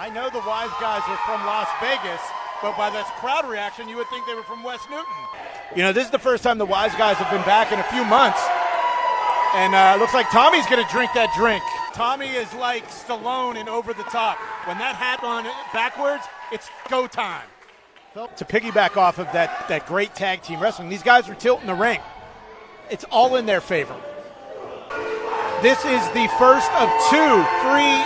I know the wise guys are from Las Vegas, but by this crowd reaction, you would think they were from West Newton. You know, this is the first time the wise guys have been back in a few months. And it looks like Tommy's going to drink that drink. Tommy is like Stallone in Over the Top. When that hat on backwards, it's go time. To piggyback off of that great tag team wrestling, these guys are tilting the ring. It's all in their favor. This is the first of 2 free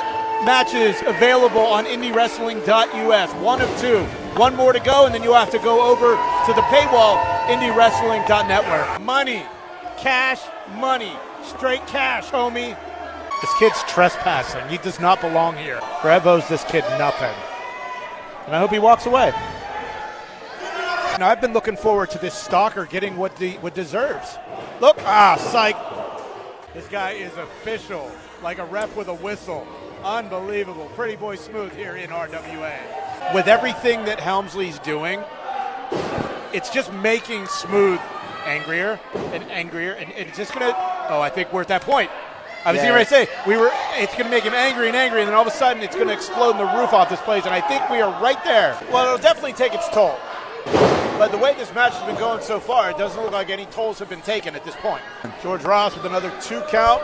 matches available on IndieWrestling.us. 1 of 2. 1 more to go, and then you have to go over to the paywall, IndieWrestling.network. Money, cash, money, straight cash, homie. This kid's trespassing. He does not belong here. Rev owes this kid nothing. And I hope he walks away. Now, I've been looking forward to this stalker getting what deserves. Look, psych. This guy is official, like a ref with a whistle. Unbelievable. Pretty boy smooth here in RWA. With everything that Helmsley's doing, it's just making Smooth angrier and angrier, and it's just gonna. Oh, I think we're at that point. I was going to say it's going to make him angry, and then all of a sudden it's going to explode in the roof off this place, and I think we are right there. Well, it'll definitely take its toll. But the way this match has been going so far, it doesn't look like any tolls have been taken at this point. George Ross with another 2 count.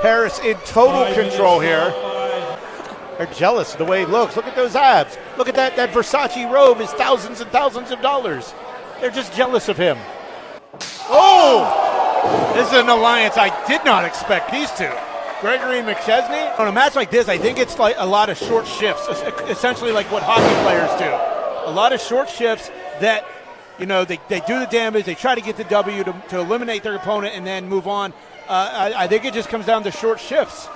Harris in total control here. They're jealous of the way he looks. Look at those abs. Look at that Versace robe is thousands and thousands of dollars. They're just jealous of him. Oh! This is an alliance I did not expect, these two. Gregory and McChesney. On a match like this, I think it's like a lot of short shifts, essentially like what hockey players do. A lot of short shifts that, you know, they do the damage, they try to get the W to eliminate their opponent and then move on. I think it just comes down to short shifts.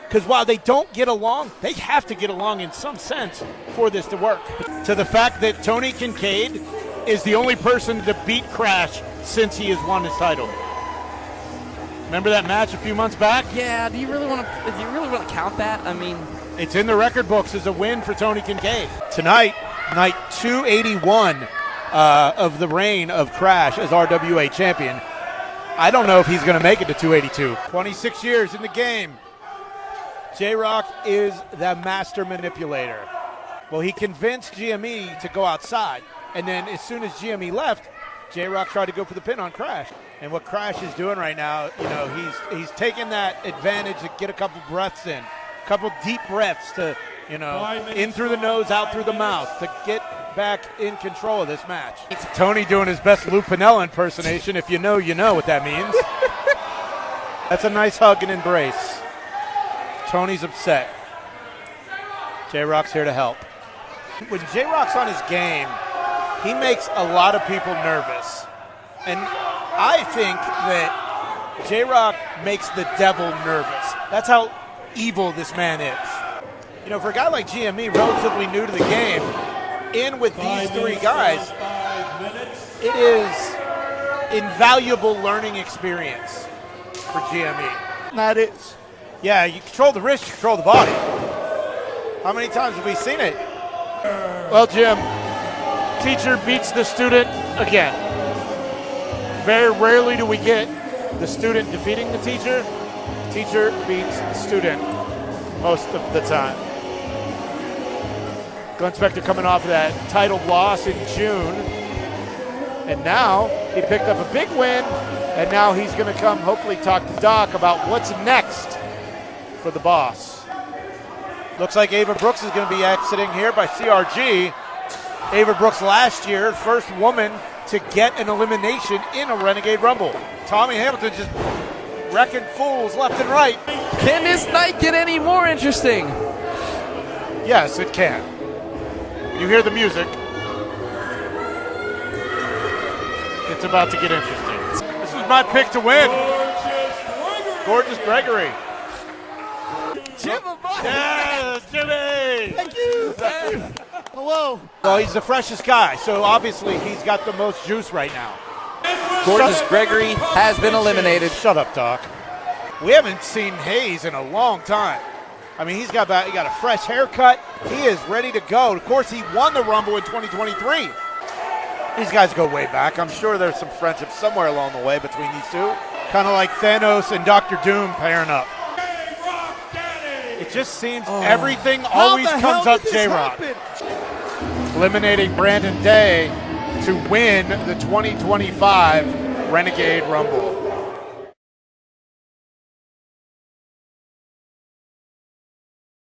Because while they don't get along, they have to get along in some sense for this to work. To the fact that Tony Kincaid is the only person to beat Crash since he has won his title. Remember that match a few months back? Yeah, do you really want to count that? I mean, it's in the record books as a win for Tony Kincaid. Tonight, night 281 of the reign of Crash as RWA champion. I don't know if he's going to make it to 282. 26 years in the game. J-Rock is the master manipulator. Well, he convinced GME to go outside, and then as soon as GME left, J-Rock tried to go for the pin on Crash. And what Crash is doing right now, you know, he's taking that advantage to get a couple breaths in, a couple deep breaths to, you know, in through the nose, out through the mouth, to get back in control of this match. It's Tony doing his best Lou Piniella impersonation. If you know what that means. That's a nice hug and embrace. Tony's upset. J-Rock's here to help. When J-Rock's on his game, he makes a lot of people nervous. And I think that J-Rock makes the devil nervous. That's how evil this man is. You know, for a guy like GME, relatively new to the game, in with these 3 guys, it is invaluable learning experience for GME. And that is, yeah, you control the wrist, you control the body. How many times have we seen it? Well, Jim, teacher beats the student again. Very rarely do we get the student defeating the teacher. Teacher beats the student most of the time. Glenn Spector coming off of that title loss in June. And now he picked up a big win. And now he's going to come hopefully talk to Doc about what's next for the boss. Looks like Ava Brooks is going to be exiting here by CRG. Ava Brooks last year, first woman to get an elimination in a Renegade Rumble. Tommy Hamilton just wrecking fools left and right. Can this night get any more interesting? Yes, it can. You hear the music. It's about to get interesting. This is my pick to win. Gorgeous Gregory. Jim, yes, Jimmy! Thank you. Hello. Well, he's the freshest guy, so obviously he's got the most juice right now. Gorgeous Gregory has been eliminated. Shut up, Doc. We haven't seen Hayes in a long time. I mean, he got a fresh haircut. He is ready to go. Of course, he won the Rumble in 2023. These guys go way back. I'm sure there's some friendship somewhere along the way between these two. Kind of like Thanos and Dr. Doom pairing up. It just seems everything always comes up J-Rock. Eliminating Brandon Day to win the 2025 Renegade Rumble.